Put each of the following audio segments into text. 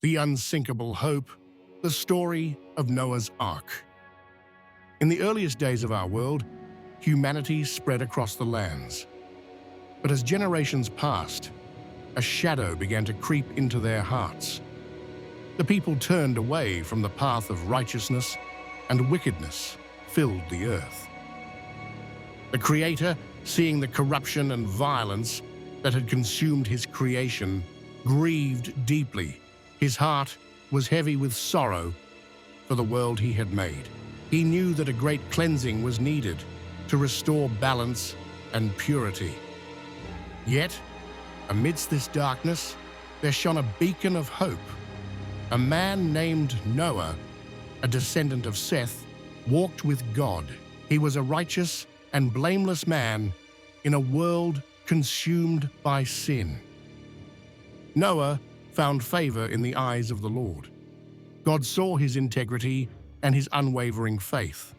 The unsinkable hope, the story of Noah's Ark. In the earliest days of our world, humanity spread across the lands. But as generations passed, a shadow began to creep into their hearts. The people turned away from the path of righteousness, and wickedness filled the earth. The Creator, seeing the corruption and violence that had consumed his creation, grieved deeply. His heart was heavy with sorrow for the world he had made. He knew that a great cleansing was needed to restore balance and purity. Yet, amidst this darkness, there shone a beacon of hope. A man named Noah, a descendant of Seth, walked with God. He was a righteous and blameless man in a world consumed by sin. Noah found favor in the eyes of the Lord. God saw his integrity and his unwavering faith.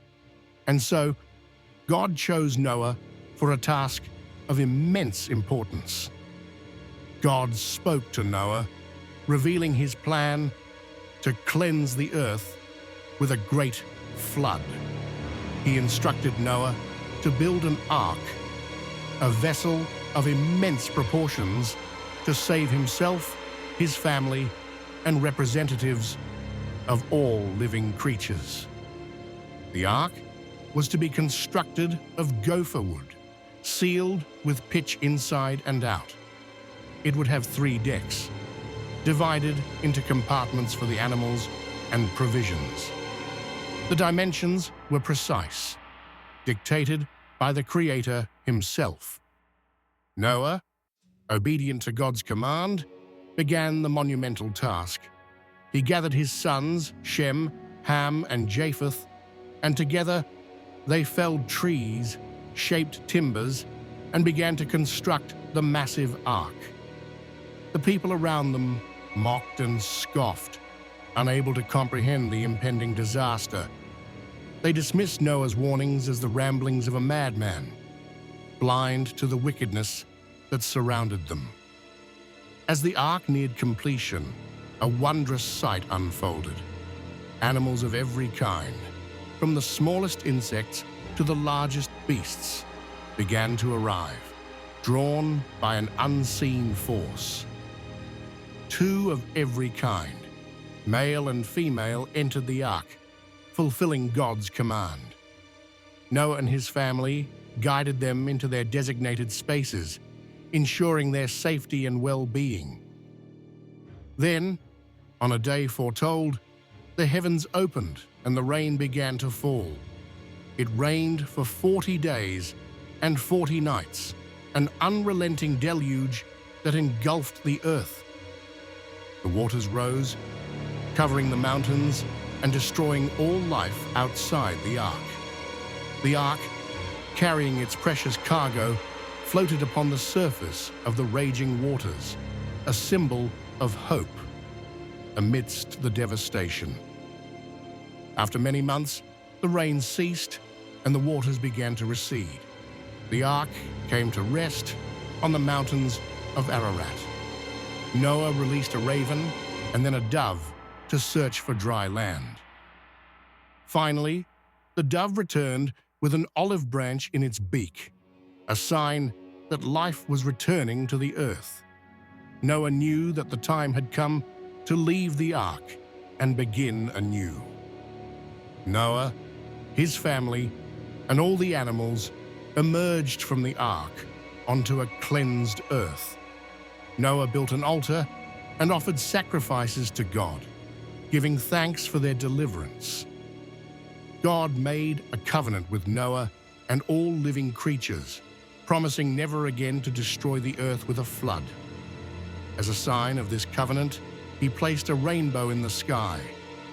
And so, God chose Noah for a task of immense importance. God spoke to Noah, revealing his plan to cleanse the earth with a great flood. He instructed Noah to build an ark, a vessel of immense proportions to save himself, his family, and representatives of all living creatures. The ark was to be constructed of gopher wood, sealed with pitch inside and out. It would have 3 decks, divided into compartments for the animals and provisions. The dimensions were precise, dictated by the Creator himself. Noah, obedient to God's command, began the monumental task. He gathered his sons, Shem, Ham, and Japheth, and together they felled trees, shaped timbers, and began to construct the massive ark. The people around them mocked and scoffed, unable to comprehend the impending disaster. They dismissed Noah's warnings as the ramblings of a madman, blind to the wickedness that surrounded them. As the ark neared completion, a wondrous sight unfolded. Animals of every kind, from the smallest insects to the largest beasts, began to arrive, drawn by an unseen force. 2 of every kind, male and female, entered the ark, fulfilling God's command. Noah and his family guided them into their designated spaces, ensuring their safety and well-being. Then, on a day foretold, the heavens opened and the rain began to fall. It rained for 40 days and 40 nights, an unrelenting deluge that engulfed the earth. The waters rose, covering the mountains and destroying all life outside the ark. The ark, carrying its precious cargo, floated upon the surface of the raging waters, a symbol of hope amidst the devastation. After many months, the rain ceased and the waters began to recede. The ark came to rest on the mountains of Ararat. Noah released a raven and then a dove to search for dry land. Finally, the dove returned with an olive branch in its beak, a sign that life was returning to the earth. Noah knew that the time had come to leave the ark and begin anew. Noah, his family, and all the animals emerged from the ark onto a cleansed earth. Noah built an altar and offered sacrifices to God, giving thanks for their deliverance. God made a covenant with Noah and all living creatures, promising never again to destroy the earth with a flood. As a sign of this covenant, he placed a rainbow in the sky,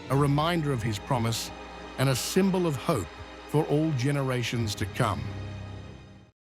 a reminder of his promise and a symbol of hope for all generations to come.